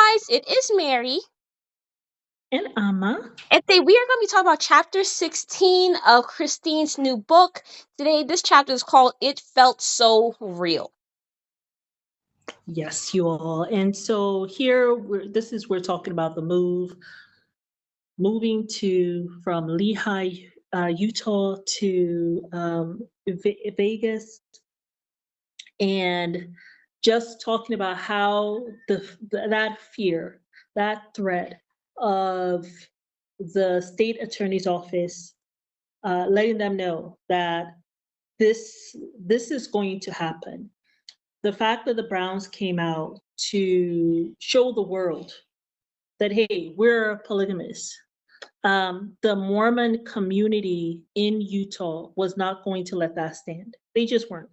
guys, it is Mary. And Amma. And today we are going to be talking about chapter 16 of Christine's new book. Today, this chapter is called It Felt So Real. Yes, you all. And so here, we're talking about the moving from Lehi, Utah to Vegas, and just talking about how that fear, that threat of the state attorney's office letting them know that this is going to happen. The fact that the Browns came out to show the world that, hey, we're polygamists. The Mormon community in Utah was not going to let that stand. They just weren't.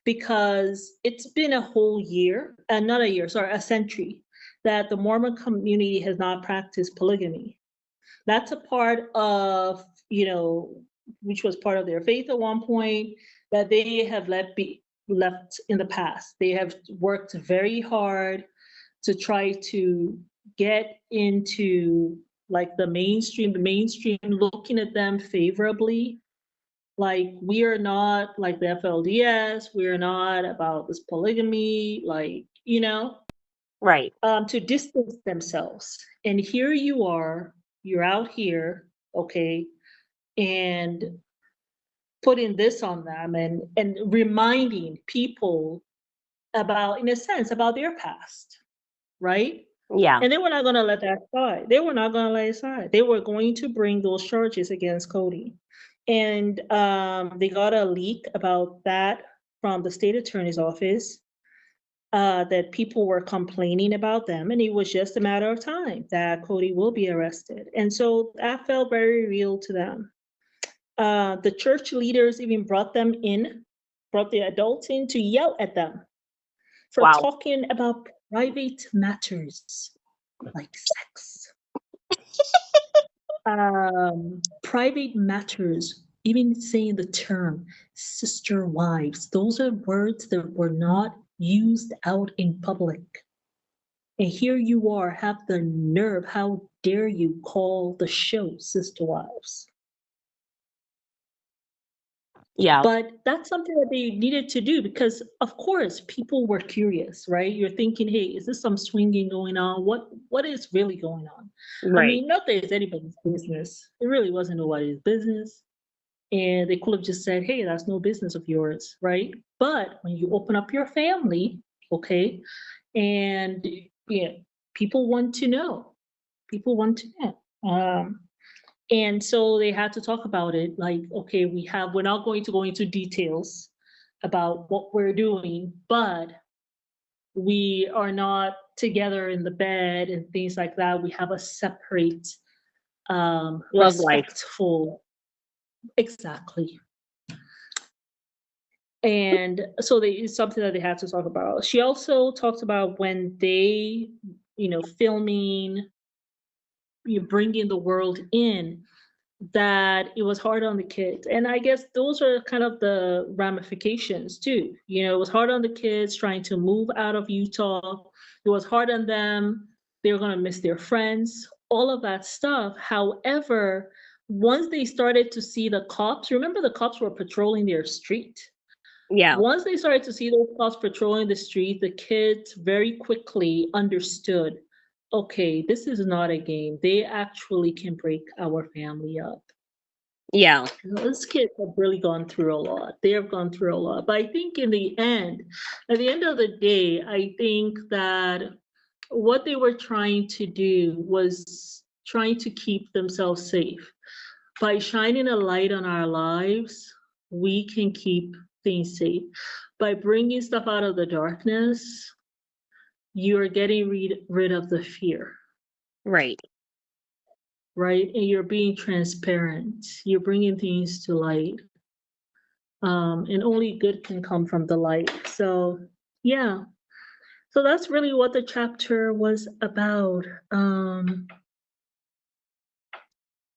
Because it's been a whole year, not a year, sorry, a century, that the Mormon community has not practiced polygamy. That's a part of, which was part of their faith at one point, that they have left in the past. They have worked very hard to try to get into like the mainstream looking at them favorably. Like, we are not like the FLDS, we are not about this polygamy, Right. to distance themselves. And here you are, you're out here, okay, and putting this on them and reminding people about, in a sense, about their past, right? Yeah. And they were not going to let that slide. They were not going to let it slide. They were going to bring those charges against Cody. And they got a leak about that from the state attorney's office, that people were complaining about them, and it was just a matter of time that Cody will be arrested. And so that felt very real to them. The church leaders even brought the adults in to yell at them for Wow. talking about private matters like sex. Private matters, even saying the term sister wives, those are words that were not used out in public. And here you are, have the nerve, how dare you call the show Sister Wives? Yeah. But that's something that they needed to do because, of course, people were curious, right? You're thinking, hey, is this some swinging going on? What is really going on? I Right. mean, not that it's anybody's business. It really wasn't nobody's business. And they could have just said, hey, that's no business of yours, right? But when you open up your family, okay, and yeah, people want to know. People want to know. And so they had to talk about it like, okay, we're not going to go into details about what we're doing, but we are not together in the bed and things like that. We have a separate, Love life. respectful, exactly. And so it's something that they had to talk about. She also talked about when they, filming, bringing the world in, that it was hard on the kids. And I guess those are kind of the ramifications too. It was hard on the kids trying to move out of Utah. It was hard on them. They were going to miss their friends, all of that stuff. However, once they started to see the cops, remember the cops were patrolling their street. Yeah. Once they started to see those cops patrolling the street, the kids very quickly understood, okay, this is not a game. They actually can break our family up. Yeah. Those kids have really gone through a lot. They have gone through a lot. But I think at the end of the day, I think that what they were trying to do was trying to keep themselves safe. By shining a light on our lives, we can keep things safe. By bringing stuff out of the darkness, you are getting rid of the fear. Right. Right? And you're being transparent. You're bringing things to light. And only good can come from the light. So, yeah. So that's really what the chapter was about.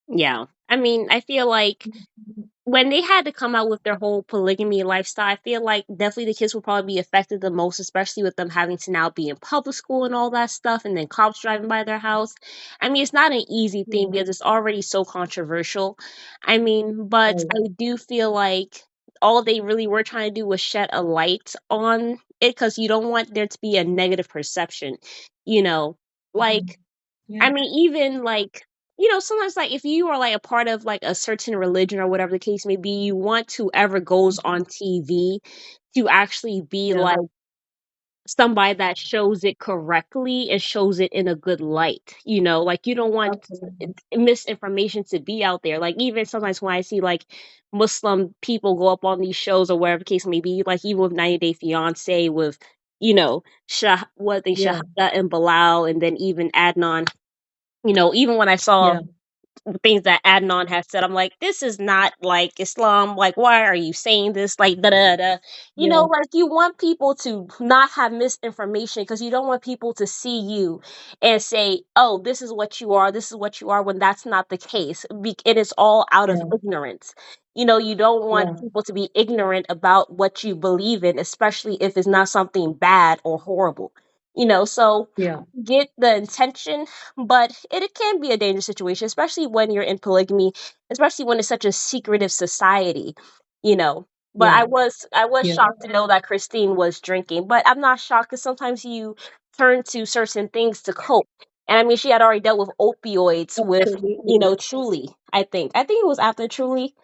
Yeah. I mean, I feel like when they had to come out with their whole polygamy lifestyle, I feel like definitely the kids will probably be affected the most, especially with them having to now be in public school and all that stuff, and then cops driving by their house. I mean, it's not an easy thing Yeah. because it's already so controversial. I mean, but Right. I do feel like all they really were trying to do was shed a light on it because you don't want there to be a negative perception, you know, Mhm. like Yeah. I mean, even like, sometimes like if you are like a part of like a certain religion or whatever the case may be, you want whoever goes on TV to actually be Yeah. like somebody that shows it correctly and shows it in a good light. Like you don't want Absolutely. misinformation to be out there. Like even sometimes when I see like Muslim people go up on these shows or whatever the case may be, like even with 90 Day Fiance with, Yeah. Shahada and Bilal, and then even Adnan. Even when I saw Yeah. the things that Adnan has said, I'm like, this is not like Islam. Like, why are you saying this? Like, da da da. Yeah. Like you want people to not have misinformation because you don't want people to see you and say, oh, this is what you are, this is what you are, when that's not the case. It is all out of Yeah. ignorance. You don't want Yeah. people to be ignorant about what you believe in, especially if it's not something bad or horrible. So Yeah. get the intention, but it can be a dangerous situation, especially when you're in polygamy, especially when it's such a secretive society, you know. But Yeah. I was Yeah. shocked to know that Christine was drinking, but I'm not shocked because sometimes you turn to certain things to cope. And I mean, she had already dealt with opioids with, Absolutely. Truly. I think it was after Truly.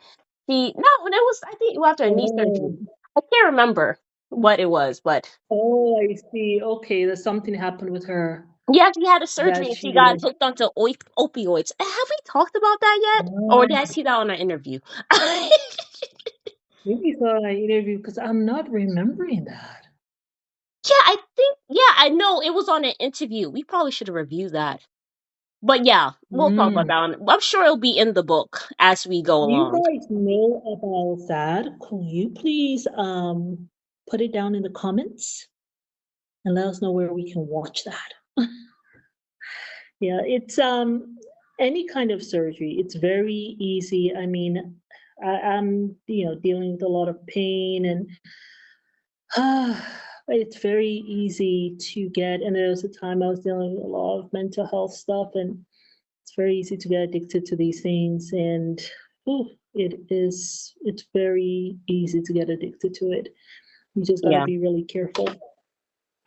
No, it was I think it was after a knee Oh. surgery. I can't remember what it was, but Oh, I see. Okay, there's something happened with her yeah, she had a surgery that and she she got hooked onto opioids. Have we talked about that yet? Or did I oh, see that on an interview? maybe saw an interview because I'm not remembering that. Yeah, I know it was on an interview. We probably should have reviewed that. But yeah, we'll talk about Mm. that one. I'm sure it'll be in the book as we go Do you along. guys know about that? Could you please put it down in the comments and let us know where we can watch that? Yeah, it's any kind of surgery. It's very easy. I mean, I'm dealing with a lot of pain and it's very easy to get. And there was a time I was dealing with a lot of mental health stuff, and it's very easy to get addicted to these things. And ooh, it's very easy to get addicted to it. You just got to Yeah. be really careful.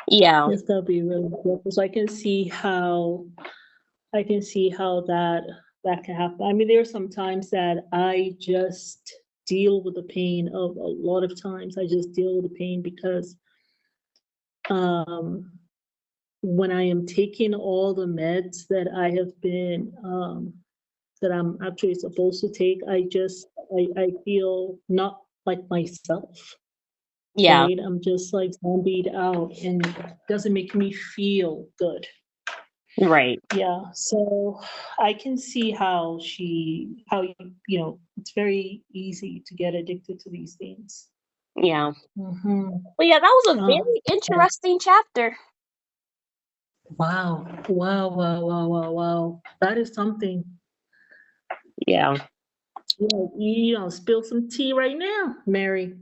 Yeah. Just got to be really careful. So I can see how that can happen. I mean, there are some times that I just deal with the pain of a lot of times. I just deal with the pain because um, when I am taking all the meds that I have been that I'm actually supposed to take, I feel not like myself. Yeah. Right? I'm just like zombied out, and it doesn't make me feel good. Right. Yeah, so I can see how it's very easy to get addicted to these things. Yeah. Hmm. But yeah, that was a Oh, very interesting chapter. wow, wow, wow, wow, wow, wow. That is something. Yeah. Spill some tea right now, Mary.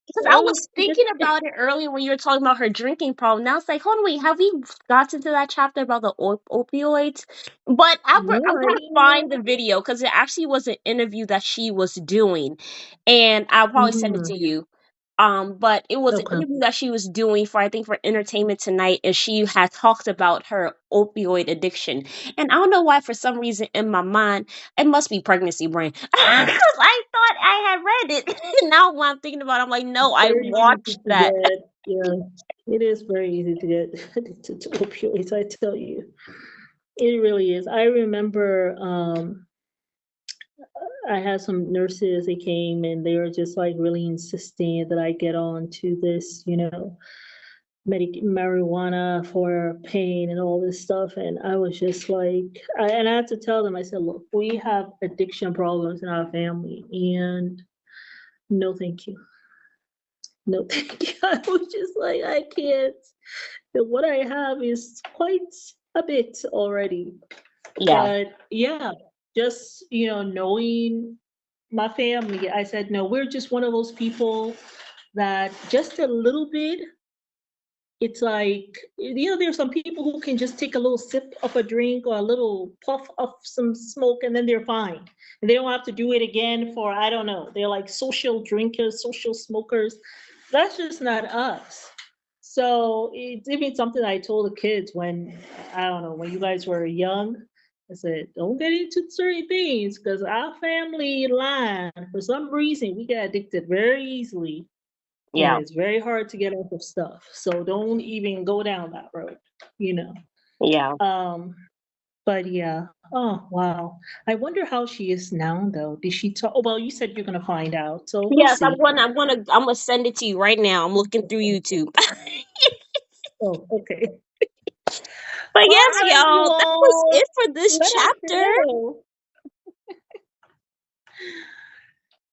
Because I Oh, was thinking about it earlier when you were talking about her drinking problem. Now it's like, hold on, wait, have we gotten to that chapter about the opioids? But no, I'm I gonna didn't find know. the video because it actually was an interview that she was doing, and I'll probably send it Mm, to you. But it was an okay. interview that she was doing for, I think, for Entertainment Tonight, and she had talked about her opioid addiction. And I don't know why, for some reason, in my mind, it must be pregnancy brain. 'Cause I thought I had read it. Now when I'm thinking about it, I'm like, no, I Very easy watched to that. get. Yeah, it is very easy to get addicted to opioids. I tell you, it really is. I remember I had some nurses. They came and they were just like really insisting that I get on to this, marijuana for pain and all this stuff. And I was just like, and I had to tell them. I said, look, we have addiction problems in our family, and no, thank you. No, thank you. I was just like, I can't. What I have is quite a bit already. Yeah, But yeah, just knowing, my family, I said, no, we're just one of those people that just a little bit, it's like, there's some people who can just take a little sip of a drink or a little puff of some smoke and then they're fine. And they don't have to do it again for, I don't know. They're like social drinkers, social smokers. That's just not us. So it's even something I told the kids when, I don't know, when you guys were young. I said, don't get into certain things because our family line, for some reason, we get addicted very easily and Yeah, it's very hard to get off of stuff. So don't even go down that road, you know. yeah. Um, but yeah. Oh wow. I wonder how she is now though. Did she talk? Oh well, you said you're gonna find out, so we'll Yes, see. I'm gonna send it to you right now. I'm looking through YouTube. Oh, okay. But All yes, right, you y'all, that was all. it for this Let us chapter. know.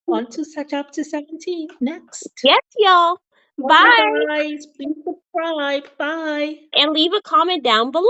On to chapter 17 next. Yes, y'all. All right, Bye. guys. Please subscribe. Bye. And leave a comment down below.